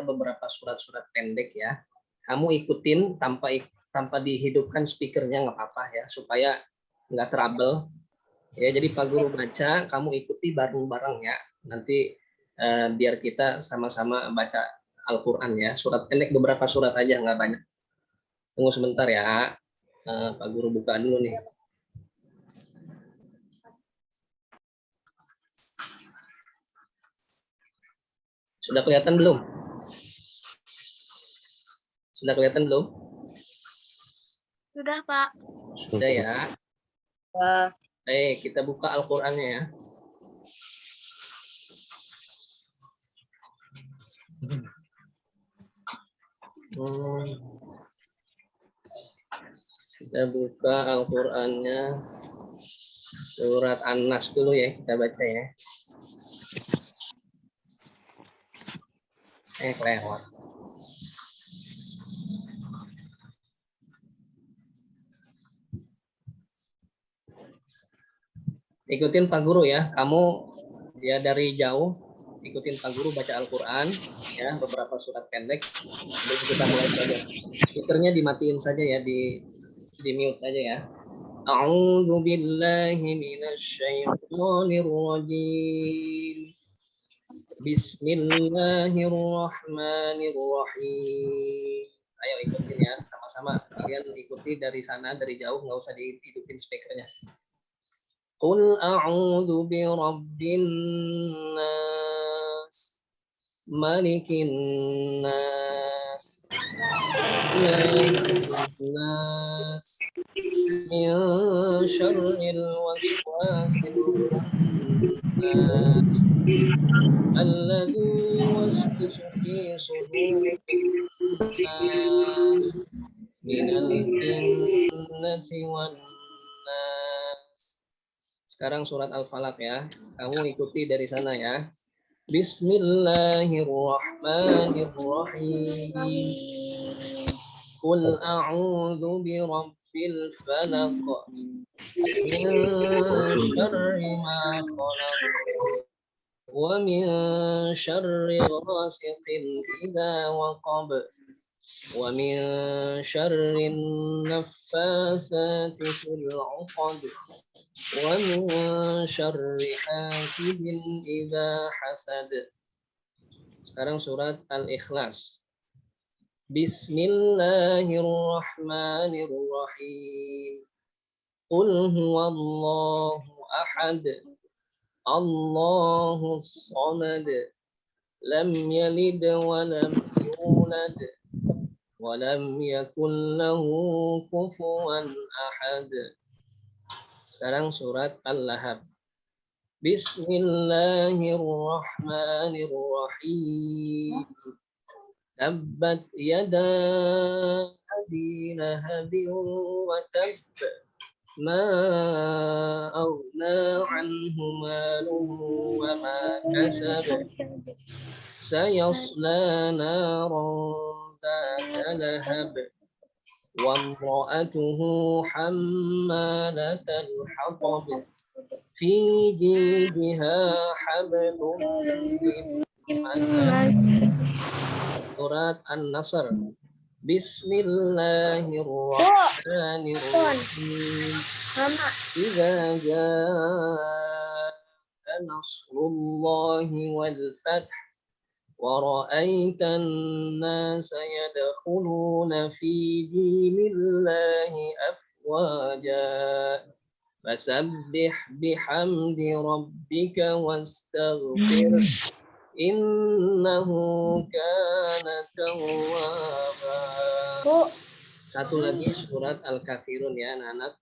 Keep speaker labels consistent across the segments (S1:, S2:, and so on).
S1: beberapa surat-surat pendek ya. Kamu ikutin tanpa dihidupkan speakernya nggak apa-apa ya, supaya nggak trouble. Ya, jadi Pak Guru baca, kamu ikuti bareng-bareng ya. Nanti biar kita sama-sama baca Al-Quran ya. Surat pendek, beberapa surat aja, nggak banyak. Tunggu sebentar ya. Pak Guru buka dulu nih. Sudah kelihatan belum? Sudah kelihatan belum?
S2: Sudah, Pak.
S1: Sudah ya. Baik, kita buka Al-Qur'annya ya. Kita buka Al-Qur'annya. Surat An-Nas dulu ya, kita baca ya. Lewat. Ikutin Pak Guru ya. Kamu ya dari jauh ikutin Pak Guru baca Al-Qur'an ya, beberapa surat pendek. Lalu kita mulai saja. Speakernya dimatiin saja ya, di mute aja ya. A'udzu billahi minasyaitonir rajim. Bismillahirrahmanirrahim. Ayo ikutin ya, sama-sama. Kalian ikuti dari sana, dari jauh, nggak usah dihidupin speakernya. Qul a'udzu birabbin nas, malikin nas, ilahin nas, min syarril waswasil khannas, alladzi yuwaswisu fi sudurin nas, minal jinnati wan nas. Sekarang surat Al-Falaq ya. Kamu ikuti dari sana ya. Bismillahirrahmanirrahim. Qul a'udzu birabbil falaq. Min syarri ma khalaq. Wa min syarri ghasiqin idza waqab. Wa min syarri naffatsati fil 'uqad. Wa min syarri hasidin idza hasad. Sekarang surat Al-Ikhlas. Bismillahirrahmanirrahim. Qul huwallahu ahad. Allahus samad. Lam yalid wa lam yulad. Wa lam yakul lahu kufuwan ahad. Sekarang surat Al-Lahab. Bismillahirrahmanirrahim. Tabbat yada abi lahabin wa tabb. Ma aghna anhu maluhu wa ma kasab. Sayasla naran dhata lahab. وامرأته حمالة الحطب في جيدها حبل من مسد. Surat An-Nasr. Bismillahirrahmanirrahim. Idza jaa nasrullahi wal fath. وَرَأَيْتَ النَّاسَ يَدْخُلُونَ فِي دِينِ اللَّهِ أَفْوَاجًا فَسَبِّحْ بِحَمْدِ رَبِّكَ وَاسْتَغْفِرْهُ إِنَّهُ كَانَ تَوَّابًا. Satu lagi surat Al-Kafirun ya anak-anak.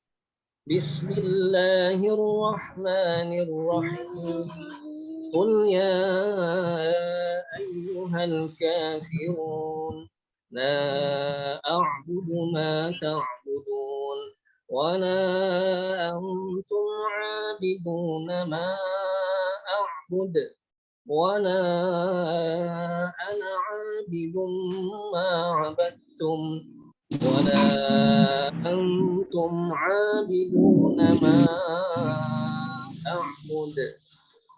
S1: Bismillahirrahmanirrahim. Qul ya ayyuhal kafirun la a'budu ma ta'budun wa la antum 'abiduna ma a'bud wa la ana 'abidun ma 'abadtum wa la antum 'abiduna ma a'bud.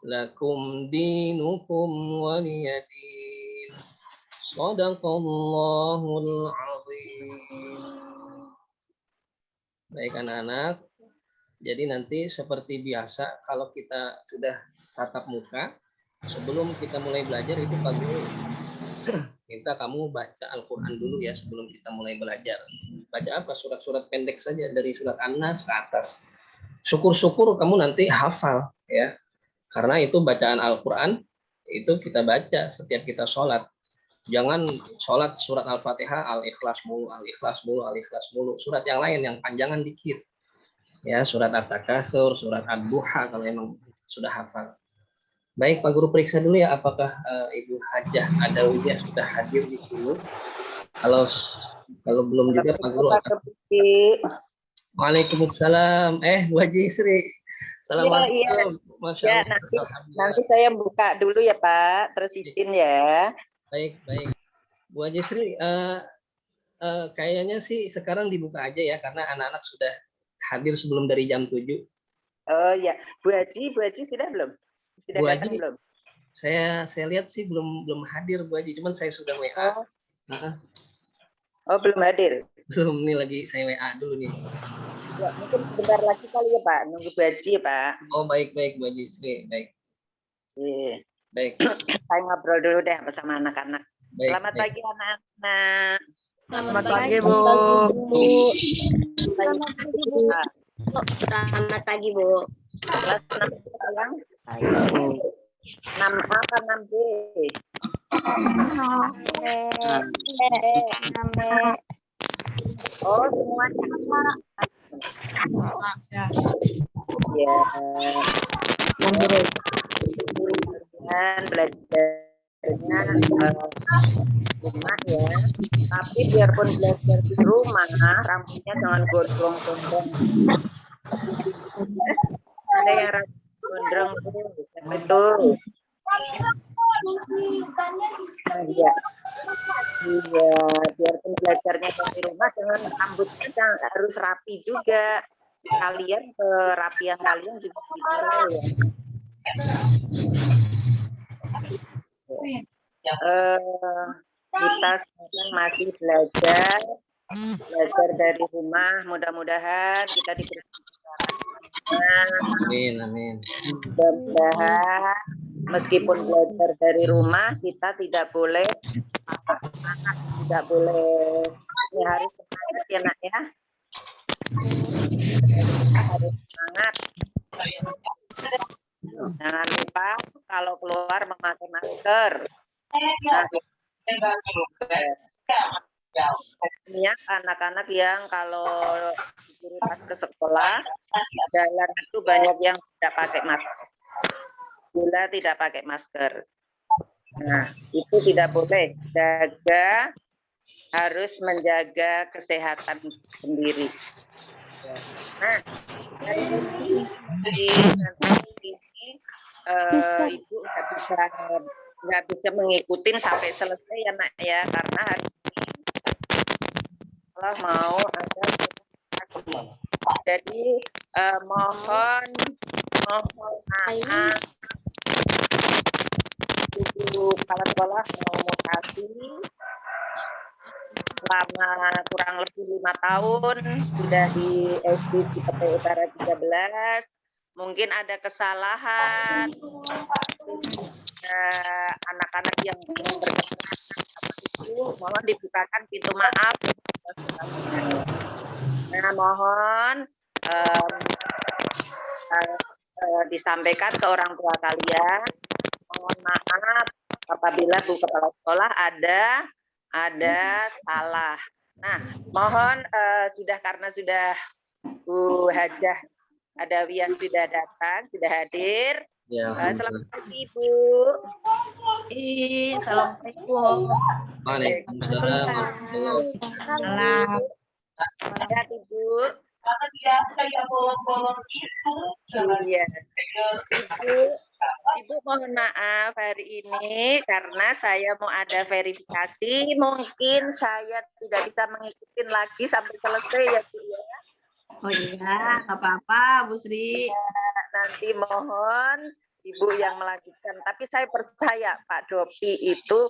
S1: Lakum dinukum waliyadin. Shadaqallahul azim. Baik anak-anak. Jadi nanti seperti biasa kalau kita sudah tatap muka, sebelum kita mulai belajar itu Pak Guru minta kamu baca Al-Quran dulu ya sebelum kita mulai belajar. Baca apa? Surat-surat pendek saja dari surat An-Nas ke atas. Syukur-syukur kamu nanti hafal ya. Karena itu bacaan Al-Quran itu kita baca setiap kita sholat. Jangan sholat surat Al-Fatihah, Al-Ikhlas mulu, Al-Ikhlas mulu, Al-Ikhlas mulu. Surat yang lain yang panjangan dikit. Ya, surat At-Takatsur, surat Ad-Duha kalau emang sudah hafal. Baik, Pak Guru periksa dulu ya apakah Ibu Hajah Adawiyah sudah hadir di sini. Kalau belum juga Pak Guru akan... Waalaikumsalam. Bu Haji Isri. Assalamualaikum.
S2: Iya.
S1: Masya Allah.
S2: Nanti saya buka dulu ya Pak, terus izin ya.
S1: Baik. Bu Haji Isri, kayaknya sih sekarang dibuka aja ya karena anak-anak sudah hadir sebelum dari jam 7.
S2: Oh ya, Bu Haji sudah belum? Sudah
S1: Bu
S2: datang
S1: Haji,
S2: belum?
S1: Saya lihat sih belum hadir Bu Haji, cuman saya sudah WA.
S2: Oh, belum hadir.
S1: Belum, nih lagi saya WA dulu nih.
S2: Ya, mungkin sebentar lagi kali ya Pak, nunggu Bu Haji ya Pak.
S1: Oh, baik Bu Haji Sri, baik.
S2: Iya.
S1: Baik.
S2: Saya ngobrol dulu deh bersama anak-anak. Selamat pagi anak-anak.
S3: Selamat pagi Bu. Selamat pagi Bu.
S2: Kelas 6 sekarang. 6A apa 6B? 6B. Oh, semuanya. Ya. Dan belajarnya rumah ya. Tapi biarpun belajar di rumah, rambutnya jangan gondrong-gondrong. Ada yang rambut gondrong itu. Iya. Iya, biarpun belajarnya di rumah, jangan rambutnya harus rapi juga. Kalian kerapian kalian juga dinilai ya. Kita sekarang masih belajar dari rumah. Mudah-mudahan kita diberi
S1: Amin.
S2: Mudah-mudahan meskipun belajar dari rumah kita tidak boleh harus semangat ya Nak ya. Harus semangat. Jangan lupa kalau keluar memakai masker. Nah, anak-anak yang kalau pas ke sekolah jalan itu banyak yang tidak pakai masker. Bila tidak pakai masker. Nah, itu tidak boleh. Harus menjaga kesehatan sendiri. Nah, ini Ibu nggak bisa mengikuti sampai selesai ya Nak ya, karena hari ini kalau mau ada jadi mohon maaf Ibu kepala sekolah mau mutasi selama kurang lebih 5 tahun sudah di SD Cipete Utara 13. Mungkin ada kesalahan anak-anak yang berkenan itu mohon dibukakan pintu maaf. Nah, mohon disampaikan ke orang tua kalian. Mohon maaf apabila Bu Kepala Sekolah ada salah. Nah, mohon karena sudah Bu Hajah Adawiyah sudah datang, sudah hadir.
S1: Ya,
S2: selamat pagi Bu.
S3: Assalamualaikum.
S1: Waalaikumsalam.
S2: Sehat Ibu. Iya. Ibu mohon maaf hari ini karena saya mau ada verifikasi, mungkin saya tidak bisa mengikuti lagi sampai selesai ya Bu ya.
S3: Oh iya, nggak apa-apa Bu Sri.
S2: Nanti mohon Ibu yang melanjutkan. Tapi saya percaya Pak Dopi itu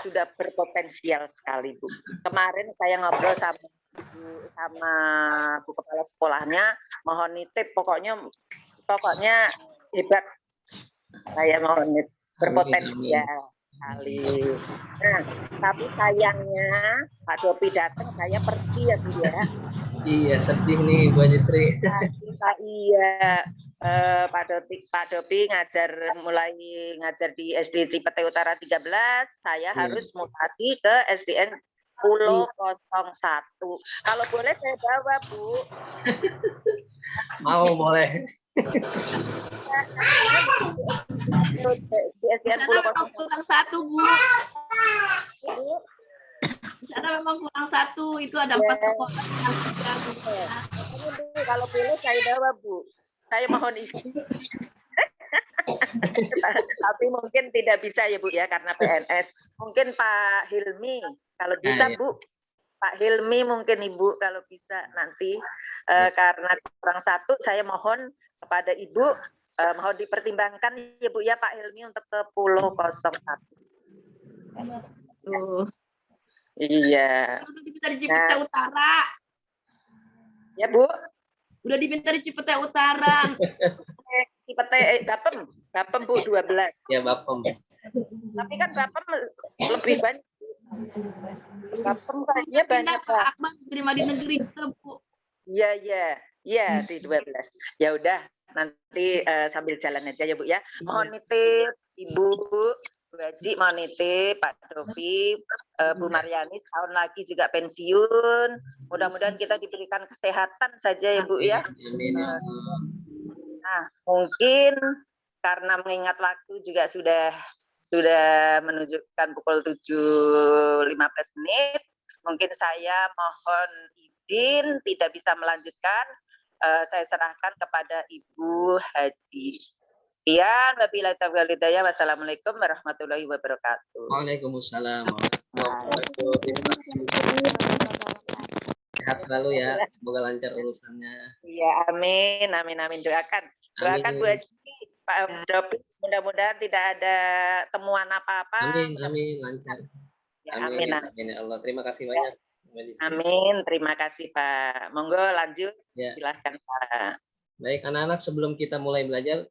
S2: sudah berpotensial sekali, Bu. Kemarin saya ngobrol sama Bu Kepala Sekolahnya, mohon nitip, pokoknya hebat. Saya mohon nitip, berpotensial sekali. Nah, tapi sayangnya Pak Dopi datang, saya pergi ya, Bu ya.
S1: Iya, sedih nih Bu Ajistri.
S2: Iya, Pak Dopi mulai ngajar di SD Cipete Utara 13, saya harus mutasi ke SDN Pulau 01. Kalau boleh saya bawa, Bu.
S1: Mau, boleh.
S2: Di SDN Pulau 01.
S3: Kurang satu, Bu. Di sana memang kurang satu, itu ada 4 sekolah.
S2: Kalau boleh saya bawa, Bu. Saya mohon izin. Tapi mungkin tidak bisa ya Bu ya, karena PNS. Mungkin Pak Hilmi, kalau bisa Bu. Pak Hilmi mungkin Ibu kalau bisa nanti. Karena kurang satu, saya mohon kepada Ibu, mohon dipertimbangkan ya Bu ya Pak Hilmi untuk ke Pulau 01. Iya.
S3: Udah dipinta di Cipete Utara.
S2: Ya Bu.
S3: Udah dipinta di Cipete Utara.
S2: Cipete Bapem Bu 12.
S1: Ya Bapem.
S2: Tapi kan Bapem lebih banyak. Bapem kayaknya banyak
S3: Pak Akbar diterima di negeri Bu.
S2: Iya di 12. Ya udah nanti sambil jalan aja ya Bu ya. Mohon nitip Ibu Bu Haji, mohon nitip Pak Dovi, Bu Mariani setahun lagi juga pensiun. Mudah-mudahan kita diberikan kesehatan saja ya Bu ya. Nah, mungkin karena mengingat waktu juga sudah menunjukkan pukul 7.15 menit, mungkin saya mohon izin tidak bisa melanjutkan. Saya serahkan kepada Ibu Haji. Sekian, wabillahi taufiq wal hidayah. Wassalamualaikum warahmatullahi wabarakatuh.
S1: Waalaikumsalam warahmatullahi wabarakatuh. Sehat selalu ya, semoga lancar urusannya.
S2: Iya, amin. Doakan Bu Haji, Pak Dopi, mudah-mudahan tidak ada temuan apa-apa.
S1: Amin, lancar.
S2: Ya, amin
S1: ya Allah. Terima kasih banyak.
S2: Amin, terima kasih Pak. Monggo lanjut, ya. Silahkan Pak.
S1: Baik anak-anak, sebelum kita mulai belajar,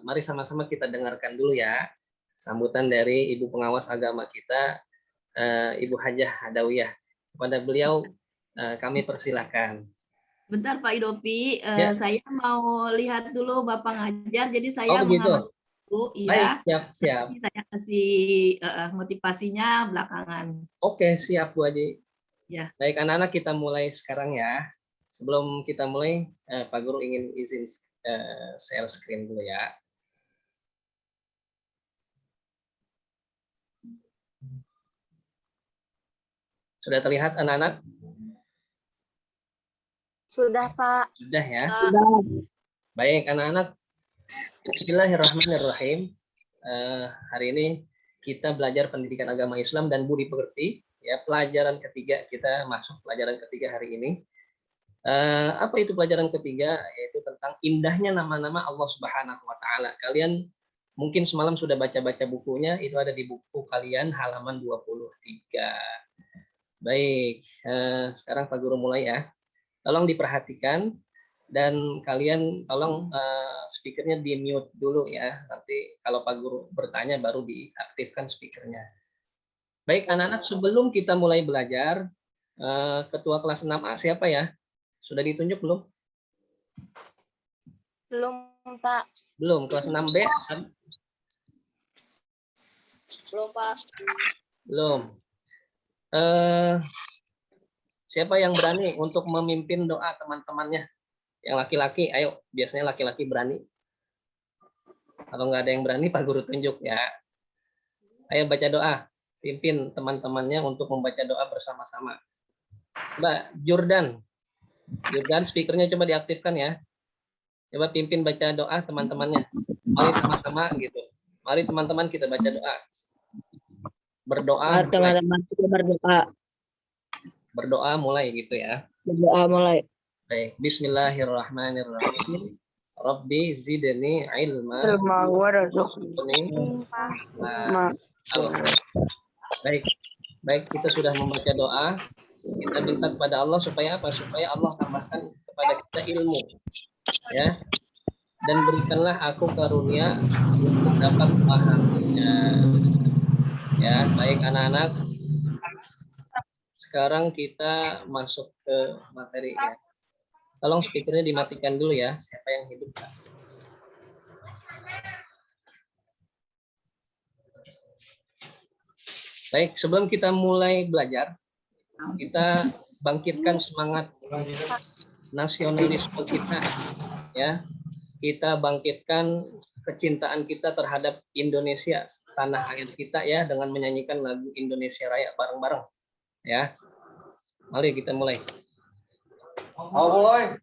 S1: mari sama-sama kita dengarkan dulu ya sambutan dari Ibu Pengawas Agama kita, Ibu Hajah Hadawiyah. Kepada beliau kami persilahkan.
S3: Bentar Pak Idopi, saya mau lihat dulu Bapak ngajar, jadi saya
S1: mengamati
S3: dulu.
S1: Baik, siap.
S3: Saya kasih motivasinya belakangan.
S1: Oke, siap Bu Haji.
S3: Ya.
S1: Baik anak-anak, kita mulai sekarang ya. Sebelum kita mulai, Pak Guru ingin izin share screen dulu ya. Sudah terlihat anak-anak?
S3: Sudah Pak.
S1: Sudah ya. Baik anak-anak, Bismillahirrahmanirrahim. Hari ini kita belajar pendidikan agama Islam dan budi pekerti. Ya, pelajaran ketiga, kita masuk pelajaran ketiga hari ini. Apa itu pelajaran ketiga? Yaitu tentang indahnya nama-nama Allah Subhanahu wa Ta'ala. Kalian mungkin semalam sudah baca-baca bukunya, itu ada di buku kalian halaman 23. Baik, sekarang Pak Guru mulai ya. Tolong diperhatikan dan kalian tolong speakernya di mute dulu ya. Nanti kalau Pak Guru bertanya baru diaktifkan speakernya. Baik anak-anak, sebelum kita mulai belajar, Ketua kelas 6A siapa ya? Sudah ditunjuk belum?
S3: Belum, Pak.
S1: Belum. Kelas 6B?
S3: Belum, Pak.
S1: Belum. Siapa yang berani untuk memimpin doa teman-temannya? Yang laki-laki, ayo. Biasanya laki-laki berani. Kalau nggak ada yang berani, Pak Guru tunjuk ya. Ayo baca doa. Pimpin teman-temannya untuk membaca doa bersama-sama. Mbak Jordan, speakernya coba diaktifkan ya. Coba pimpin baca doa teman-temannya. Mari sama-sama gitu. Mari teman-teman kita baca doa. Berdoa.
S3: Teman-teman kita berdoa.
S1: Berdoa mulai gitu ya.
S3: Berdoa mulai.
S1: Baik. Bismillahirrahmanirrahim. Rabbi zidni ilma. Nah, baik, baik kita sudah membaca doa. Kita minta kepada Allah supaya apa? Supaya Allah tambahkan kepada kita ilmu, ya. Dan berikanlah aku karunia untuk dapat memahaminya. Ya, baik anak-anak. Sekarang kita masuk ke materi ya. Tolong speakernya dimatikan dulu ya. Siapa yang hidup? Baik, sebelum kita mulai belajar, kita bangkitkan semangat nasionalisme kita, ya. Kita bangkitkan kecintaan kita terhadap Indonesia, tanah air kita ya, dengan menyanyikan lagu Indonesia Raya bareng-bareng, ya. Mari kita mulai.
S4: Mulai.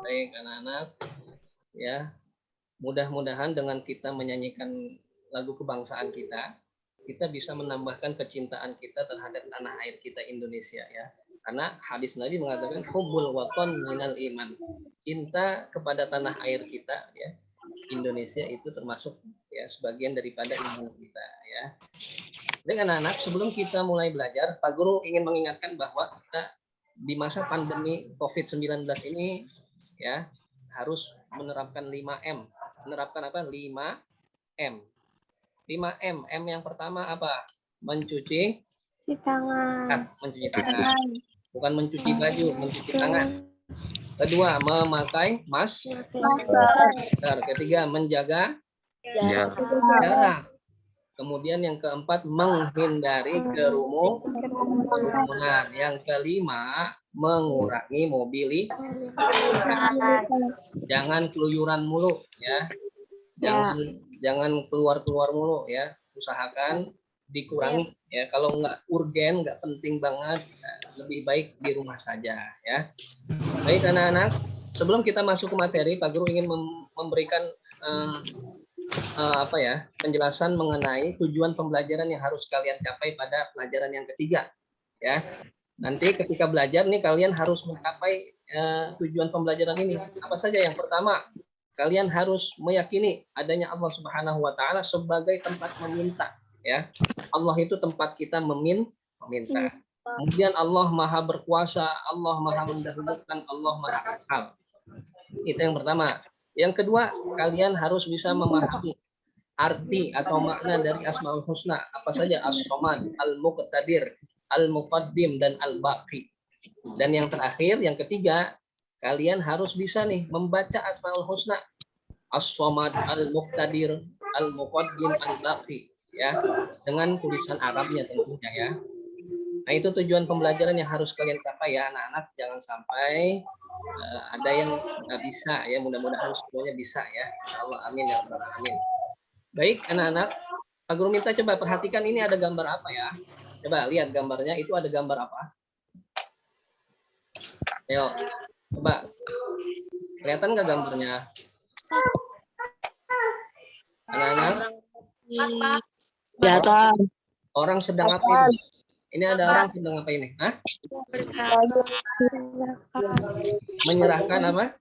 S1: Baik anak-anak, ya. Mudah-mudahan dengan kita menyanyikan lagu kebangsaan kita, kita bisa menambahkan kecintaan kita terhadap tanah air kita Indonesia ya. Karena hadis Nabi mengatakan hubbul waton minal iman. Cinta kepada tanah air kita ya, Indonesia itu termasuk ya sebagian daripada iman kita ya. Dengan anak-anak, sebelum kita mulai belajar, Pak Guru ingin mengingatkan bahwa kita di masa pandemi COVID-19 ini ya harus menerapkan 5M. Menerapkan apa? 5M. 5M. M yang pertama apa? Mencuci tangan. Mencuci tangan. Bukan mencuci baju, mencuci tangan. Kedua, memakai masker. Ketiga, menjaga jarak. Kemudian yang keempat, menghindari kerumunan. Yang kelima, mengurangi mobilitas. Jangan keluyuran mulu ya. Jangan keluar mulu ya. Usahakan dikurangi ya. Kalau nggak urgen, nggak penting banget, lebih baik di rumah saja ya. Baik anak-anak, sebelum kita masuk ke materi, Pak Guru ingin memberikan penjelasan mengenai tujuan pembelajaran yang harus kalian capai pada pelajaran yang ketiga ya. Nanti ketika belajar nih kalian harus mencapai tujuan pembelajaran ini. Apa saja? Yang pertama, kalian harus meyakini adanya Allah Subhanahu wa taala sebagai tempat meminta ya. Allah itu tempat kita meminta. Kemudian Allah Maha berkuasa, Allah Maha mendahulukan, Allah Maha akal. Itu yang pertama. Yang kedua, kalian harus bisa memahami arti atau makna dari Asmaul Husna. Apa saja? As-Somad, Al-Muqtadir, Al-Muqaddim, dan Al-Baqi. Dan yang terakhir, yang ketiga, kalian harus bisa nih membaca Asmaul Husna. As-Somad, Al-Muqtadir, Al-Muqaddim, Al-Baqi. Ya, dengan tulisan Arabnya tentunya ya. Nah itu tujuan pembelajaran yang harus kalian capai ya anak-anak. Jangan sampai ada yang nggak bisa ya. Mudah-mudahan semuanya bisa ya. Insya Allah amin ya rabbal alamin. Baik, anak-anak. Pak Guru minta coba perhatikan ini ada gambar apa ya. Coba lihat gambarnya, itu ada gambar apa? Ayo, coba. Kelihatan nggak gambarnya? Anak-anak? Orang sedang apa ini? Ini ada orang sedang apa ini? Hah? Menyerahkan apa?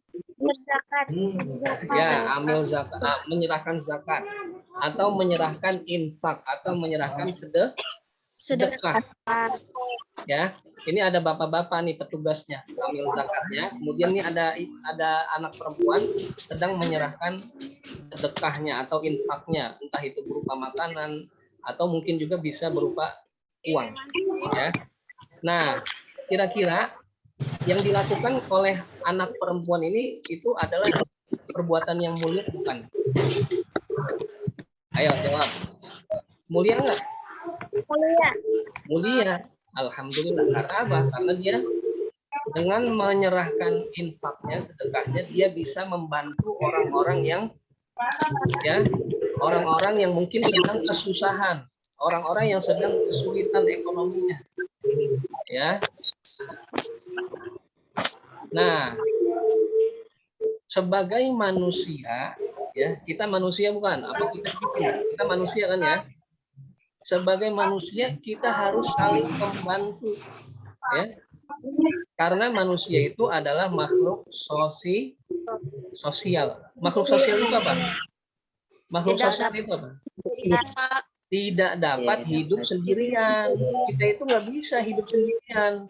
S1: Ya, ambil zakat, menyerahkan zakat atau menyerahkan infak atau menyerahkan sedekah. Ya, ini ada bapak-bapak nih petugasnya ambil zakatnya. Kemudian ini ada anak perempuan sedang menyerahkan sedekahnya atau infaknya, entah itu berupa makanan atau mungkin juga bisa berupa uang. Ya. Nah, kira-kira yang dilakukan oleh anak perempuan ini itu adalah perbuatan yang mulia bukan? Ayo jawab. Mulia enggak?
S4: Mulia.
S1: Mulia. Alhamdulillah. Karena apa? Karena dia dengan menyerahkan infaknya, sedekahnya, dia bisa membantu orang-orang yang orang-orang yang mungkin sedang kesusahan, orang-orang yang sedang kesulitan ekonominya. Ya. Nah, sebagai manusia, ya, kita manusia bukan? Apa kita manusia kan ya? Sebagai manusia kita harus saling membantu, ya. Karena manusia itu adalah makhluk sosial. Makhluk sosial itu apa? Makhluk sosial itu apa? Tidak dapat hidup sendirian. Kita itu nggak bisa hidup sendirian.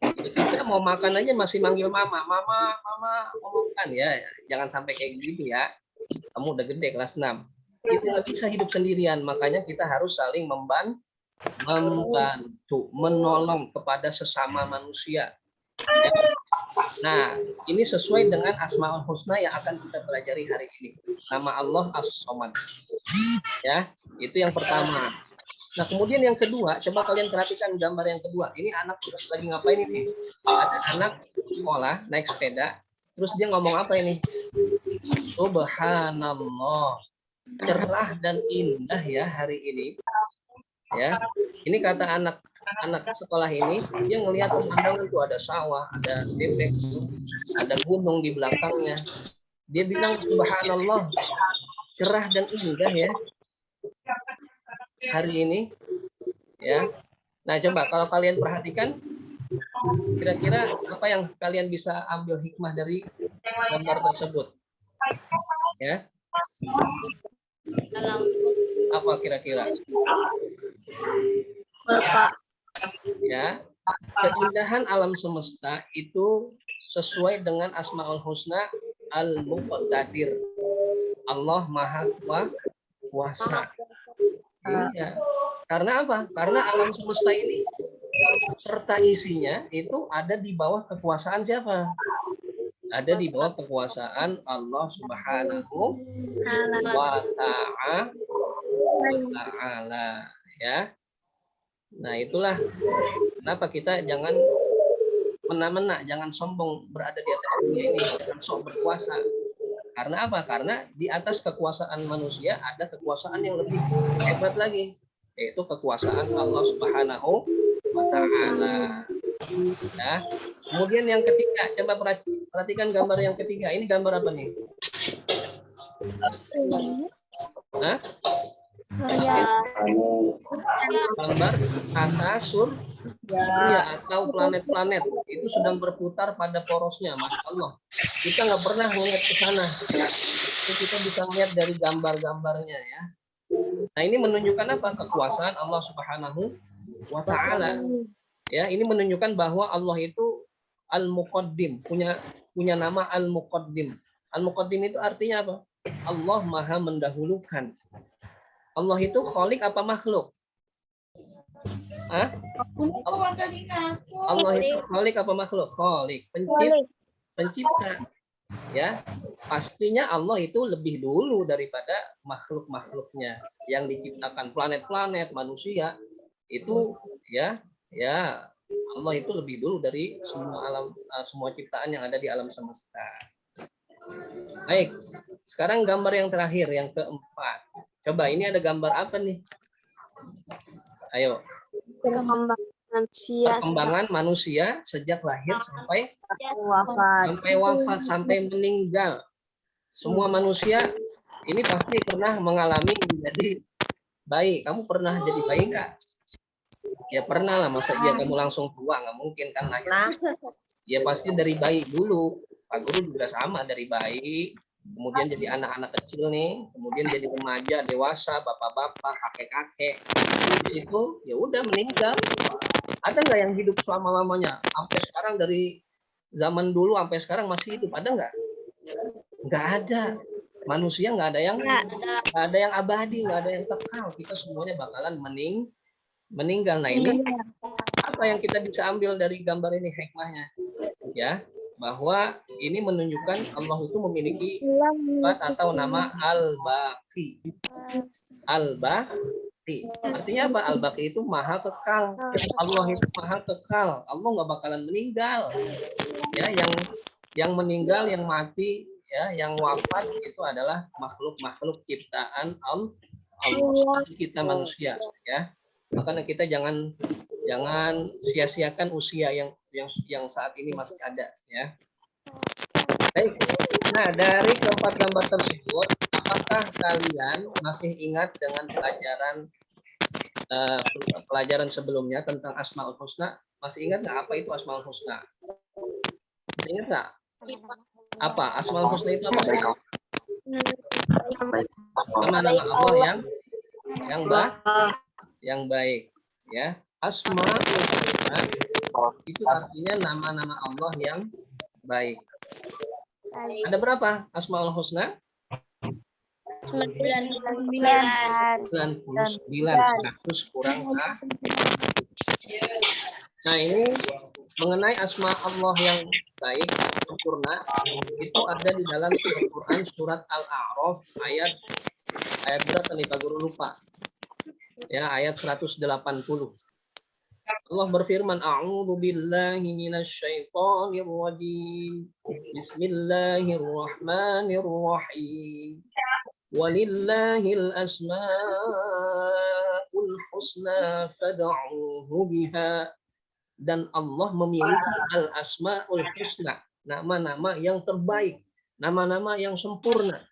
S1: Kita mau makan aja masih manggil mama, mau makan ya. Jangan sampai kayak gitu ya. Kamu udah gede kelas 6. Kita nggak bisa hidup sendirian, makanya kita harus saling membantu, menolong kepada sesama manusia. Ya. Nah, ini sesuai dengan Asmaul Husna yang akan kita pelajari hari ini. Nama Allah As-Somad. Ya, itu yang pertama. Nah, kemudian yang kedua, coba kalian perhatikan gambar yang kedua. Ini anak lagi ngapain ini? Ada anak sekolah naik sepeda, terus dia ngomong apa ini? Subhanallah, cerah dan indah ya hari ini. Ya, ini kata anak sekolah ini, dia ngelihat pemandangan tuh ada sawah, ada bebek, ada gunung di belakangnya. Dia bilang subhanallah, cerah dan indah ya hari ini. Ya. Nah, coba kalau kalian perhatikan, kira-kira apa yang kalian bisa ambil hikmah dari gambar tersebut? Ya. Apa kira-kira? Ya, keindahan alam semesta itu sesuai dengan Asmaul Husna Al-Muqaddir. Allah Maha Kuasa. Iya. Karena apa? Karena alam semesta ini serta isinya itu ada di bawah kekuasaan siapa? Ada di bawah kekuasaan Allah Subhanahu wa Ta'ala. Ya. Nah, itulah kenapa kita jangan mena-mena, jangan sombong berada di atas dunia ini, jangan sok berkuasa. Karena apa? Karena di atas kekuasaan manusia ada kekuasaan yang lebih hebat lagi, yaitu kekuasaan Allah Subhanahu wa Ta'ala. Ya. Kemudian yang ketiga, coba perhatikan gambar yang ketiga. Ini gambar apa nih? Hah? Gambar kata surya atau planet-planet itu sedang berputar pada porosnya, Masya Allah. Kita nggak pernah melihat ke sana. Itu kita bisa melihat dari gambar-gambarnya ya. Nah, ini menunjukkan apa? Kekuasaan Allah Subhanahu wa Ta'ala. Ya, ini menunjukkan bahwa Allah itu Al-Muqaddim, punya nama Al-Muqaddim. Al-Muqaddim itu artinya apa? Allah Maha mendahulukan. Allah itu khalik apa makhluk? Hah? Allah itu khalik apa makhluk? Khalik, pencipta. Ya, pastinya Allah itu lebih dulu daripada makhluk-makhluknya yang diciptakan, planet-planet, manusia itu ya Allah itu lebih dulu dari semua ciptaan yang ada di alam semesta. Baik, sekarang gambar yang terakhir, yang keempat. Coba ini ada gambar apa nih? Ayo. Perkembangan manusia sejak lahir sampai wafat, sampai meninggal. Semua manusia ini pasti pernah mengalami menjadi bayi. Kamu pernah jadi bayi nggak? Ya pernah lah, masa iya kamu langsung tua? Nggak mungkin kan lahir. Ya pasti dari bayi dulu. Pak Guru juga sama, dari bayi, kemudian jadi anak-anak kecil nih, kemudian jadi remaja, dewasa, bapak-bapak, kakek-kakek. Itu ya udah meninggal. Ada nggak yang hidup selama-lamanya? Sampai sekarang, dari zaman dulu sampai sekarang masih hidup, ada nggak? Nggak ada. Manusia nggak ada yang abadi, nggak ada yang kekal. Kita semuanya bakalan meninggal. Nah ini apa yang kita bisa ambil dari gambar ini hikmahnya? Ya, bahwa ini menunjukkan Allah itu memiliki sifat atau nama Al-Baqi. Al-Baqi. Artinya apa? Al-Baqi itu maha kekal. Allah itu maha kekal. Allah nggak bakalan meninggal. Ya, yang meninggal, yang mati, ya, yang wafat itu adalah makhluk ciptaan Allah, kita manusia, ya. Makanya kita jangan sia-siakan usia yang saat ini masih ada, ya. Baik. Nah, dari keempat gambar tersebut, apakah kalian masih ingat dengan pelajaran sebelumnya tentang Asmaul Husna? Masih ingat nggak apa itu Asmaul Husna? Masih ingat nggak? Apa Asmaul Husna itu apa sih? Nama-nama Allah yang baik, ya. Asmaul Husna itu artinya nama-nama Allah yang baik. Ada berapa Asmaul Husna?
S4: 99.
S1: 99, 100 kurang 1. Nah, ini mengenai asma Allah yang baik, sempurna, itu ada di dalam Al-Quran surat Al-A'raf ayat berapa nih Pak Guru lupa. Ya, ayat 180. Allah berfirman, A'udzu billahi minasyaitonir rajim. Bismillahirrahmanirrahim. Walillahil asmaul husna fad'uhu biha. Dan Allah memiliki al-asmaul husna, nama-nama yang terbaik, nama-nama yang sempurna.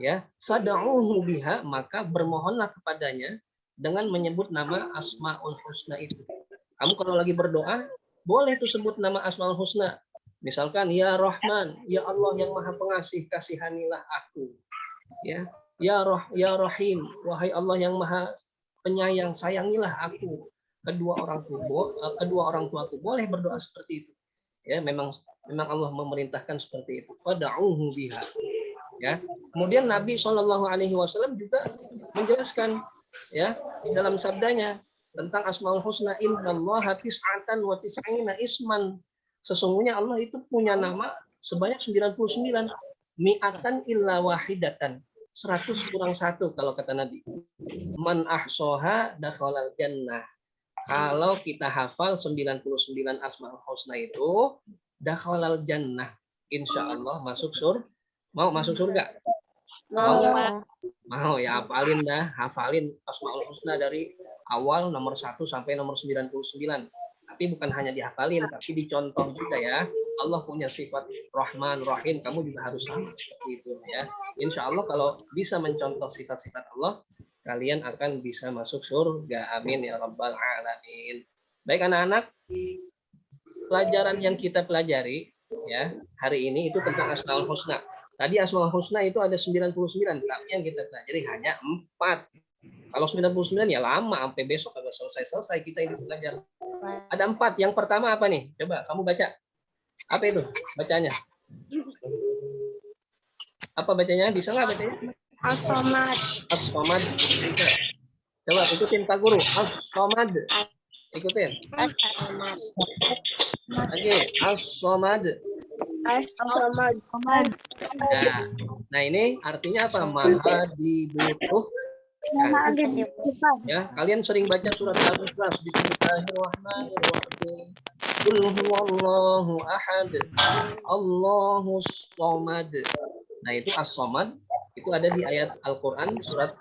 S1: Ya, fad'uhu biha, maka bermohonlah kepadanya dengan menyebut nama asmaul husna itu. Kamu kalau lagi berdoa, boleh tuh sebut nama asmaul husna. Misalkan, ya Rahman, ya Allah yang Maha Pengasih, kasihanilah aku. Ya Rahim, wahai Allah yang Maha Penyayang, sayangilah aku. Kedua orang tuaku, boleh berdoa seperti itu. Ya, memang Allah memerintahkan seperti itu. Fad'uhu biha. Ya. Kemudian Nabi SAW juga menjelaskan, ya, di dalam sabdanya tentang Asmaul Husna, innallaha tis'atan wa tis'ina isman. Sesungguhnya Allah itu punya nama sebanyak 99, mi'atan illa wahidatan. 100 kurang 1 kalau kata Nabi. Man ahsoha dakhalal jannah. Kalau kita hafal 99 Asmaul Husna itu, dakhalal jannah, insya Allah masuk surga. Mau masuk surga? Mau ya, hafalin Asmaul Husna dari awal nomor 1 sampai nomor 99. Tapi bukan hanya dihafalin, tapi dicontoh juga, ya. Allah punya sifat Rahman, Rahim, kamu juga harus sama seperti itu, ya. Insya Allah kalau bisa mencontoh sifat-sifat Allah, kalian akan bisa masuk surga. Amin ya rabbal alamin. Baik anak-anak, pelajaran yang kita pelajari, ya, hari ini itu tentang Asmaul Husna. Tadi Asmaul Husna itu ada 99, tapi yang kita pelajari hanya 4. Kalau 99 ya lama, sampai besok agak selesai kita ini belajar. Ada 4. Yang pertama apa nih? Coba kamu baca. Apa itu bacanya? Apa bacanya? Bisa nggak bacanya?
S4: As-Somad.
S1: As-Somad. Coba ikutin Pak Guru. As-Somad. Ikutin.
S4: As-Somad.
S1: Oke, As-Somad.
S4: As-Somad.
S1: Nah, ini artinya apa? Maha dibutuhkan. Ya, kalian sering baca surat Al-Ikhlas, Bismillahirrahmanirrahim. Qul huwallahu ahad. Allahus somad. Nah, itu as-somad Itu ada di ayat Al-Qur'an surat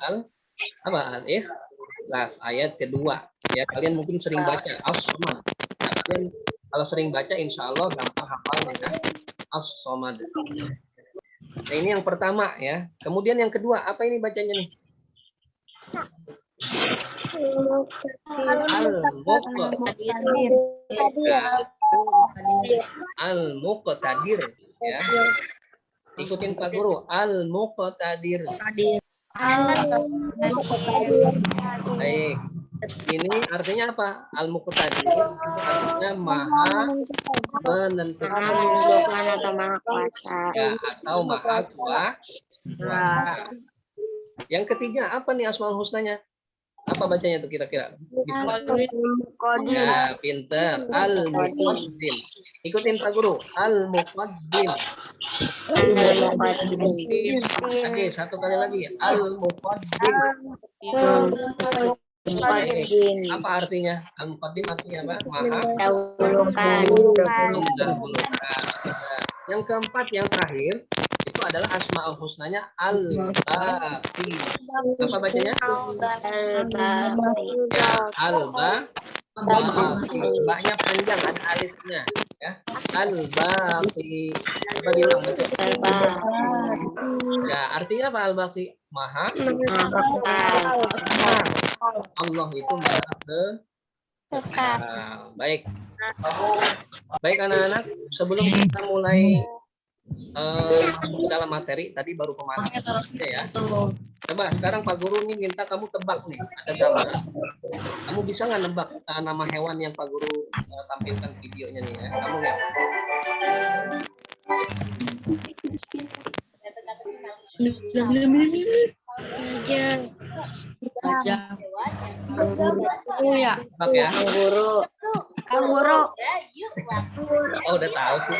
S1: Al-Ikhlas ayat kedua. Ya, kalian mungkin sering baca As-Samad. Nah, kalian kalau sering baca insya Allah gampang hafalnya ya. As-Samad. Nah, ini yang pertama ya. Kemudian yang kedua, apa ini bacanya nih? Al-Muqtadir ya. Ikutin Pak Guru. Al-Muqtadir. Baik. Ini artinya apa? Al-Muqtadir itu artinya maha menentukan
S4: atau maha kuasa.
S1: ya, atau maha kuasa. Yang ketiga apa nih Asmaul Husnanya? Apa bacanya tuh kira-kira? Ya, pinter. Al-Muqaddim. Ikutin Pak Guru. Al-Muqaddim. Oke, satu kali lagi. Al-Muqaddim. Apa artinya? Al-Muqaddim artinya apa? Maha mendahulukan. Yang keempat, yang terakhir itu adalah Asmaul Husnanya Al-Baqi. Apa bacanya? Ya, Al-Baqi. Mbaknya panjang, ada alifnya. Ya, Al-Baqi. Coba bilang betul. Ya, artinya apa Al-Baqi? Maha. Allah itu maha kekal. Baik. Baik anak-anak, sebelum kita mulai masuk ke dalam materi, tadi baru pemaparan ya. Coba sekarang Pak Guru nih minta kamu tebak nih, ada gambar. Kamu bisa nggak nebak nama hewan yang Pak Guru tampilkan videonya nih ya? Kamu lihat. Tebak ya.
S4: Kanguru.
S1: Oh, udah tahu sih.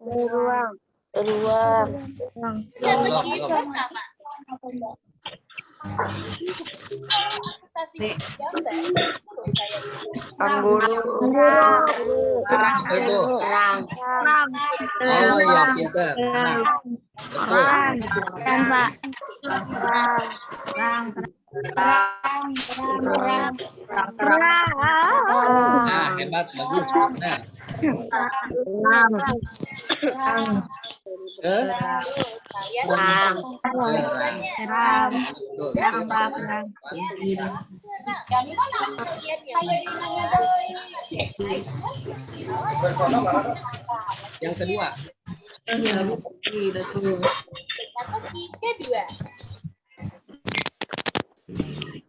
S4: Beruang.
S1: Belum.
S4: Kanguru.
S1: Apa itu? Oh iya, pintar. Nah, hebat, bagus, pintar. Yang kedua.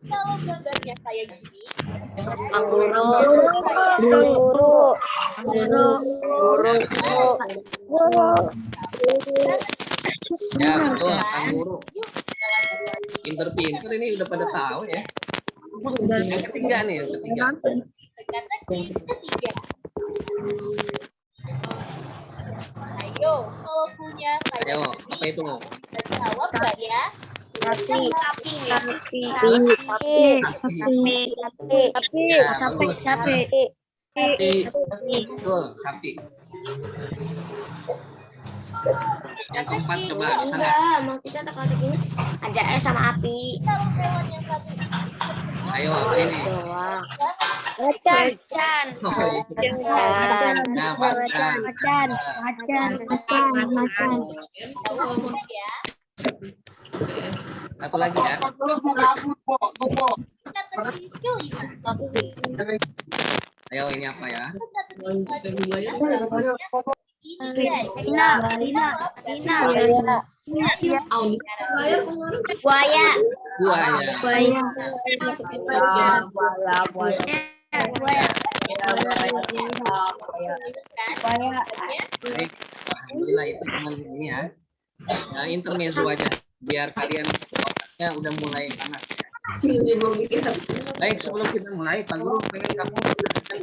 S5: Kalau gambarnya kayak gini,
S1: Ya betul, kanguru. Pinter-pinter ini udah pada tahu ya. Yang ketiga nih, yang ketiga.
S5: Ayo, kalau punya kayak
S1: Ayo, apa itu?
S5: jawab nggak ya?
S1: Sapi. Ya, bagus. Betul, sapi. Yang keempat coba sana.
S4: Mau kita teka-teki ini ada es sama api.
S5: Kalau hewan yang satu ini
S1: Ayo, apa ini?
S4: Macan.
S1: Oh, itu. Nah, macan.
S5: jawab ya.
S1: Satu lagi ya.
S5: Kata hijau ini.
S1: Ayo, ini apa ya?
S4: Buaya.
S1: Baik, alhamdulillah itu cuma ini ya. Nah, intermezzo aja biar kalian otaknya udah mulai panas ya. Baik, sebelum kita mulai, Pak Guru pengen kamu perhatikan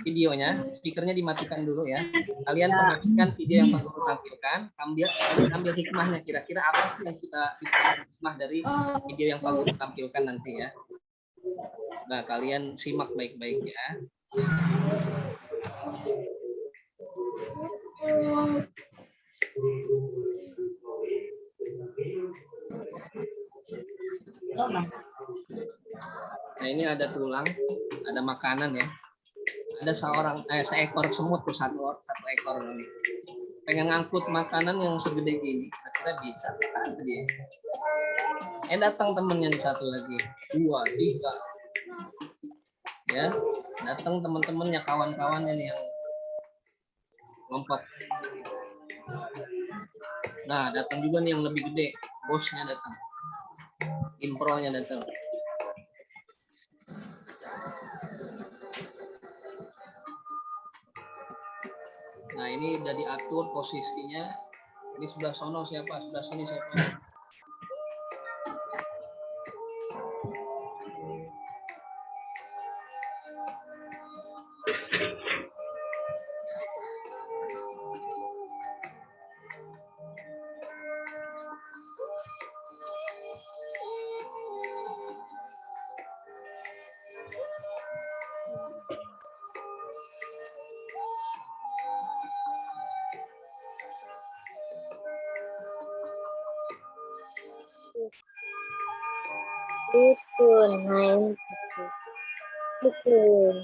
S1: videonya, speakernya dimatikan dulu ya. Kalian perhatikan video yang Pak Guru tampilkan, ambil hikmahnya, kira-kira apa sih yang kita bisa ambil hikmah dari video yang Pak Guru tampilkan nanti ya. Nah, kalian simak baik-baik ya. Nah ini ada tulang, ada makanan ya. Ada seekor semut tuh satu ekor nih. Pengen ngangkut makanan yang segede gini, kita bisa. Kan dia. Datang temennya nih satu lagi, 2, 3. Ya, datang teman-temannya, kawan-kawannya nih yang kelompok. Nah, datang juga nih yang lebih gede, bosnya datang, impronya datang. Nah, ini udah diatur posisinya. Ini sebelah sono siapa, sebelah sini siapa.
S4: Dukun, main dukun.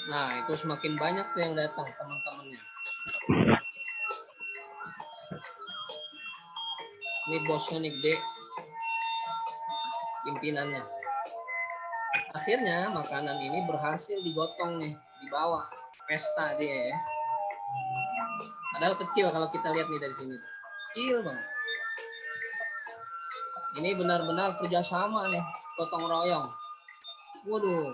S1: Nah, itu semakin banyak tuh yang datang teman-temannya. Ini bosnya nih gede, pimpinannya. Akhirnya makanan ini berhasil digotong nih, dibawa pesta dia ya. Padahal kecil kalau kita lihat nih dari sini, kecil banget. Ini benar-benar kerjasama nih, gotong royong. Waduh,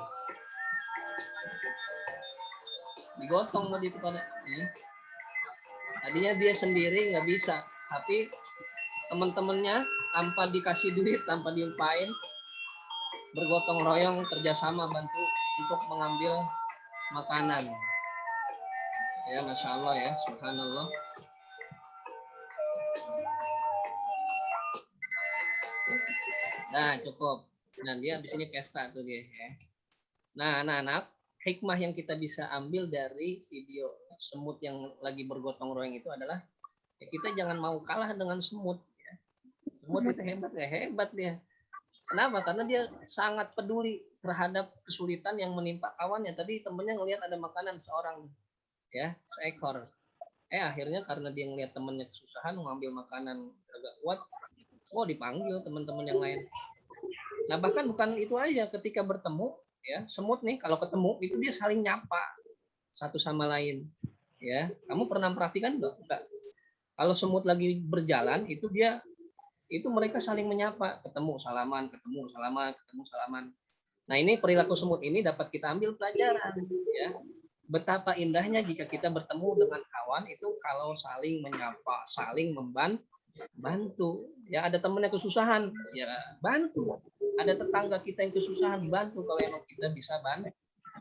S1: digotong tadi kepada ya. Tadinya dia sendiri nggak bisa, tapi teman-temannya tanpa dikasih duit, tanpa diupain, bergotong royong kerjasama bantu untuk mengambil makanan. Ya, masya Allah ya, subhanallah. Nah, cukup. Nah, dia di sini pesta tuh dia ya. Nah, anak-anak, hikmah yang kita bisa ambil dari video semut yang lagi bergotong royong itu adalah ya kita jangan mau kalah dengan semut. Ya. Semut itu hebat ya, hebat dia. Kenapa? Karena dia sangat peduli terhadap kesulitan yang menimpa kawannya. Tadi temennya ngelihat ada makanan seorang, ya, seekor. Akhirnya karena dia ngelihat temennya kesusahan mengambil makanan agak kuat, dipanggil teman-teman yang lain. Nah bahkan bukan itu aja, ketika bertemu, ya semut nih kalau ketemu itu dia saling nyapa satu sama lain. Ya, kamu pernah perhatikan enggak? Kalau semut lagi berjalan itu mereka saling menyapa, ketemu salaman, ketemu salaman, ketemu salaman. Nah ini perilaku semut ini dapat kita ambil pelajaran, ya. Betapa indahnya jika kita bertemu dengan kawan itu kalau saling menyapa, saling membantu. Ya ada temennya kesusahan, ya bantu. Ada tetangga kita yang kesusahan, bantu kalau emang kita bisa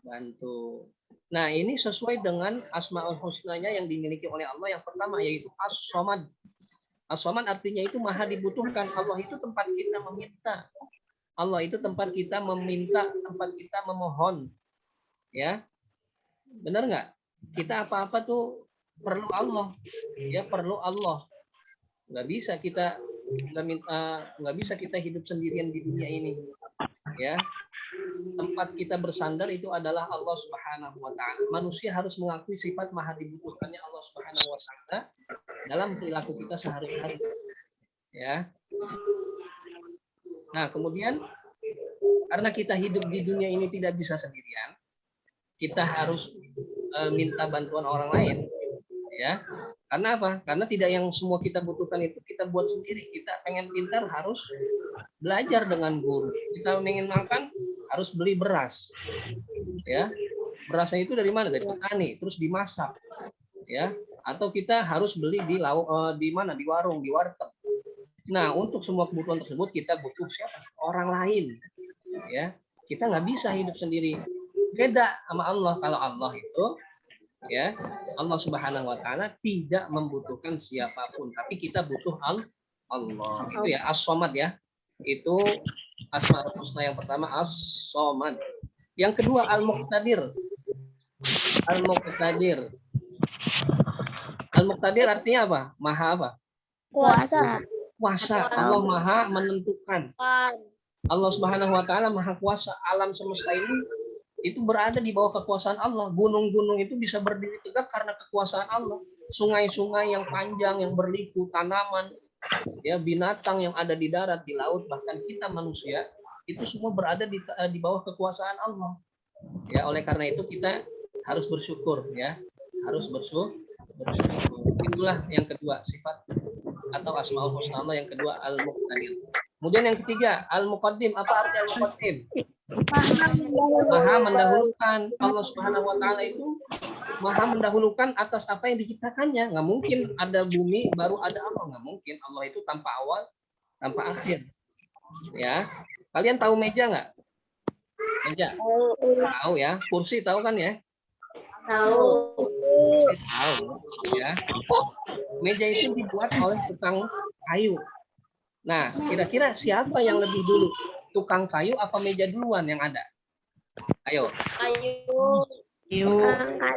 S1: bantu. Nah ini sesuai dengan Asmaul Husnanya yang dimiliki oleh Allah. Yang pertama yaitu As-Somad. As-Somad artinya itu maha dibutuhkan. Allah itu tempat kita meminta. Allah itu tempat kita meminta, tempat kita memohon. Ya, benar nggak? Kita apa-apa tuh perlu Allah. Ya perlu Allah. Nggak bisa kita hidup sendirian di dunia ini. Ya, tempat kita bersandar itu adalah Allah Subhanahu wa taala. Manusia harus mengakui sifat maha dibutuhkannya Allah Subhanahu wa taala dalam perilaku kita sehari-hari. Ya. Nah, kemudian karena kita hidup di dunia ini tidak bisa sendirian, kita harus minta bantuan orang lain. Ya. Karena apa? Karena tidak yang semua kita butuhkan itu kita buat sendiri. Kita pengen pintar harus belajar dengan guru. Kita pengen makan harus beli beras. Ya. Berasnya itu dari mana? Dari petani, terus dimasak. Ya. Atau kita harus beli di mana? Di warung, di warteg. Nah, untuk semua kebutuhan tersebut kita butuh siapa? Orang lain. Ya. Kita nggak bisa hidup sendiri. Beda sama Allah. Kalau Allah itu Ya, Allah Subhanahu wa taala tidak membutuhkan siapapun, tapi kita butuh Allah. Itu ya As-Somad ya. Itu Asmaul Husna yang pertama As-Somad. Yang kedua Al-Muqtadir. Al-Muqtadir. Al-Muqtadir artinya apa? Maha apa?
S4: Kuasa.
S1: Kuasa. Allah Maha menentukan. Allah Subhanahu wa taala Maha kuasa. Alam semesta ini itu berada di bawah kekuasaan Allah. Gunung-gunung itu bisa berdiri tegak karena kekuasaan Allah. Sungai-sungai yang panjang, yang berliku, tanaman, ya binatang yang ada di darat, di laut, bahkan kita manusia, itu semua berada di bawah kekuasaan Allah. Ya, oleh karena itu kita harus bersyukur, ya. Harus bersyukur. Itulah yang kedua, sifat atau Asmaul Husna Allah yang kedua Al-Muqtadir. Kemudian yang ketiga, Al-Muqaddim. Apa arti Al-Muqaddim? Maha mendahulukan. Allah Subhanahu wa taala itu Maha mendahulukan atas apa yang diciptakannya. Nggak mungkin ada bumi baru ada Allah, nggak mungkin. Allah itu tanpa awal, tanpa akhir. Ya, kalian tahu meja nggak? Meja tahu ya. Kursi tahu kan ya?
S4: Tahu.
S1: Tahu ya. Meja itu dibuat oleh tukang kayu. Nah, kira-kira siapa yang lebih dulu? Tukang kayu apa meja duluan yang ada? Ayo.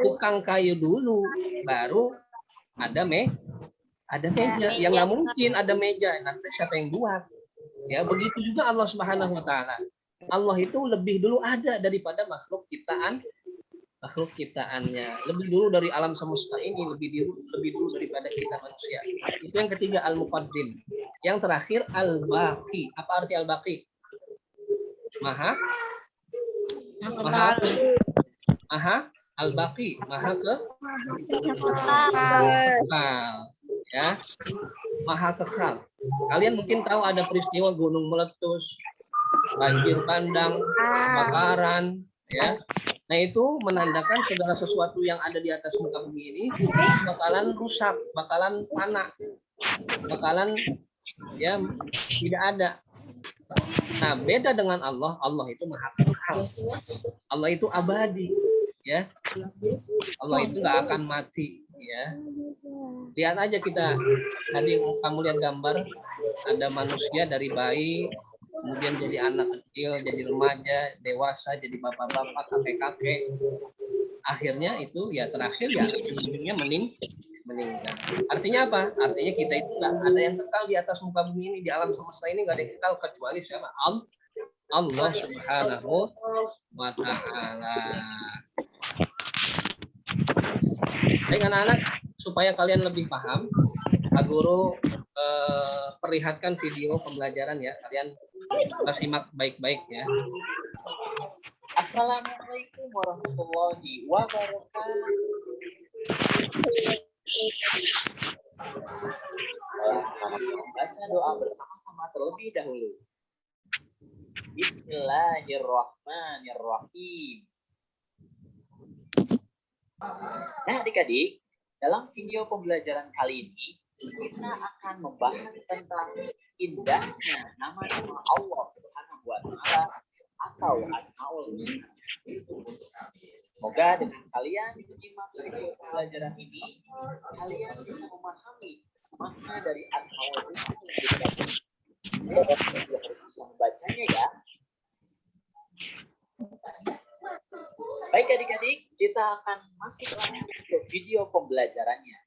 S1: Tukang kayu dulu, baru ada meja. Yang nggak mungkin ada meja. Nanti siapa yang buat? Ya, begitu juga Allah Subhanahu wa taala. Allah itu lebih dulu ada daripada makhluk ciptaannya. Lebih dulu dari alam semesta ini, lebih dulu daripada kita manusia. Itu yang ketiga Al-Muqaddim. Yang terakhir Al-Baqi. Apa arti Al-Baqi? Maha Al-Baqi, Maha kekal, ya. Maha kekal. Kalian mungkin tahu ada peristiwa gunung meletus, banjir bandang, kebakaran, ya. Nah, itu menandakan segala sesuatu yang ada di atas muka bumi ini bakalan rusak, bakalan punah, bakalan ya tidak ada. Nah, beda dengan Allah. Allah itu maha kekal. Allah itu abadi, ya. Allah itu nggak akan mati, ya. Lihat aja kita tadi kamu lihat gambar ada manusia dari bayi, kemudian jadi anak kecil, jadi remaja, dewasa, jadi bapak-bapak, kakek-kakek. Akhirnya itu ya terakhir ya ujungnya meninggal. Artinya apa? Artinya kita itu nggak ada yang kekal di atas muka bumi ini, di alam semesta ini nggak ada yang kekal kecuali siapa? Allah Subhanahu wa taala. Baik anak-anak, supaya kalian lebih paham, Pak Guru perlihatkan video pembelajaran ya. Kalian simak baik-baik ya.
S6: Assalamualaikum warahmatullahi wabarakatuh. Baca doa bersama-sama terlebih dahulu. Bismillahirrahmanirrahim. Nah, adik-adik, dalam video pembelajaran kali ini kita akan membahas tentang indahnya nama-nama Allah Subhanahu wa taala atau Asmaul Husna. Semoga dengan kalian menyimak video pembelajaran ini, kalian bisa memahami makna dari Asmaul Husna yang harus bisa membacanya ya. Baik adik-adik, kita akan masuk langsung ke video pembelajarannya.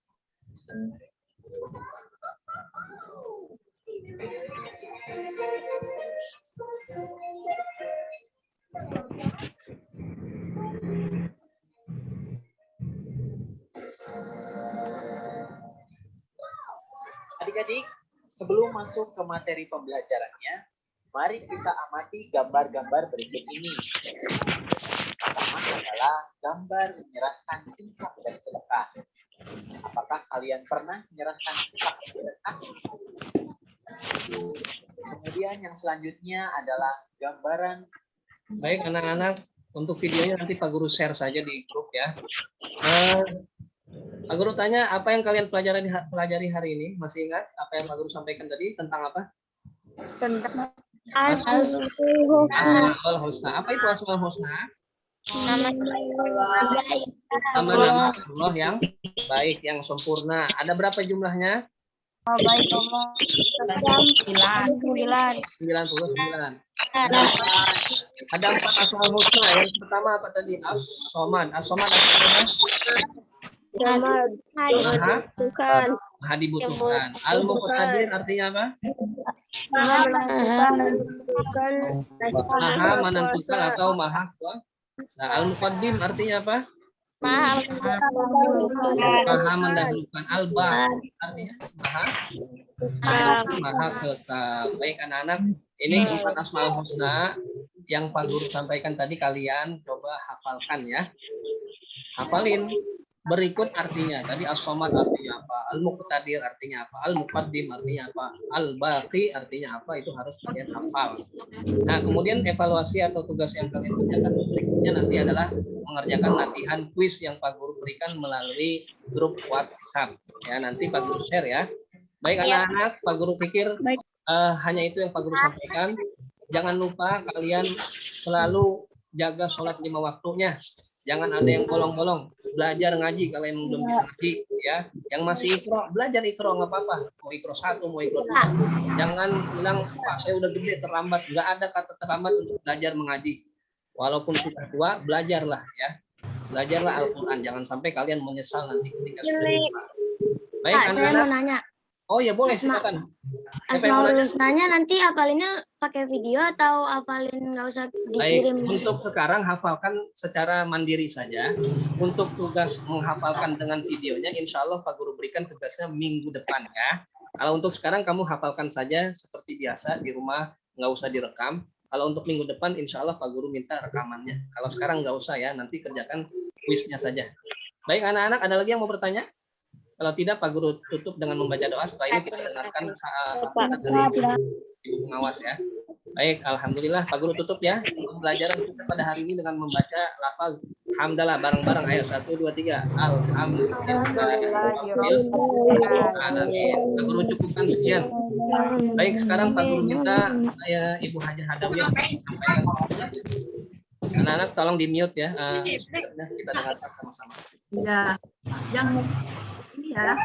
S6: Adik-adik, sebelum masuk ke materi pembelajarannya, mari kita amati gambar-gambar berikut ini. Pertama adalah gambar menyerahkan infak dan sedekah. Apakah kalian pernah menyerahkan infak dan sedekah? Kemudian yang selanjutnya adalah gambaran.
S1: Baik anak-anak, untuk videonya nanti Pak Guru share saja di grup ya. Pak Guru tanya, apa yang kalian pelajari hari ini? Masih ingat apa yang Pak Guru sampaikan tadi tentang apa?
S4: Tentang
S1: Asmaul Husna. Apa itu Asmaul Husna? Nama-nama Allah yang baik, yang sempurna. Ada berapa jumlahnya? 99. Ada 4 asmaul husna. Yang pertama apa tadi? As-Somad. As-Somad artinya maha dibutuhkan. Al-Muqtadir artinya apa? Maha menentukan atau maha kuasa. Al-Muqaddim artinya apa? Maha mendahulukan. Al-Baqi artinya maha kekal. Baik anak-anak, ini 4 asmaul husna yang Pak Guru sampaikan tadi, kalian coba hafalkan ya. Hafalin. Berikut artinya. Tadi as-somad artinya apa? Al-Muqtadir artinya apa? Al-Muqaddim artinya apa? Al-Baqi artinya apa? Itu harus kalian hafal. Nah, kemudian evaluasi atau tugas yang kalian kerjakan berikutnya nanti adalah mengerjakan latihan kuis yang Pak Guru berikan melalui grup WhatsApp. Ya, nanti Pak Guru share ya. Baik anak-anak, Pak Guru pikir hanya itu yang Pak Guru sampaikan. Jangan lupa kalian selalu jaga sholat 5 waktunya. Jangan ada yang bolong-bolong. Belajar ngaji kalau yang belum bisa ngaji ya. Yang masih ikro, belajar ikro nggak apa-apa. Mau ikro 1, mau ikro 2. Jangan bilang, Pak saya udah gede terlambat. Nggak ada kata terlambat untuk belajar mengaji. Walaupun sudah tua, belajarlah ya. Belajarlah Al-Quran. Jangan sampai kalian menyesal nanti ketika sudah tua. Baik,
S4: Pak, saya mau nanya.
S1: Oh ya boleh, silakan.
S4: Asmaul husnanya nanti hafalinnya pakai video atau hafalin nggak usah dikirim?
S1: Baik, untuk sekarang hafalkan secara mandiri saja. Untuk tugas menghafalkan dengan videonya, insya Allah Pak Guru berikan tugasnya minggu depan ya. Kalau untuk sekarang kamu hafalkan saja seperti biasa di rumah, nggak usah direkam. Kalau untuk minggu depan, insya Allah Pak Guru minta rekamannya. Kalau sekarang nggak usah ya, nanti kerjakan kuisnya saja. Baik anak-anak, ada lagi yang mau bertanya? Kalau tidak, Pak Guru tutup dengan membaca doa. Setelah ini kita dengarkan saat dari Ibu pengawas ya. Baik, alhamdulillah Pak Guru tutup ya pembelajaran kita pada hari ini dengan membaca lafaz hamdalah bareng-bareng. Ayo 1, 2, 3. Alhamdulillah. Pak Guru cukupkan sekian. Baik, sekarang Pak Guru minta saya Ibu Hajah Hadawi sampaikan. Anak-anak tolong di mute ya. Kita dengarkan sama-sama.
S3: Ya, yang ini ya,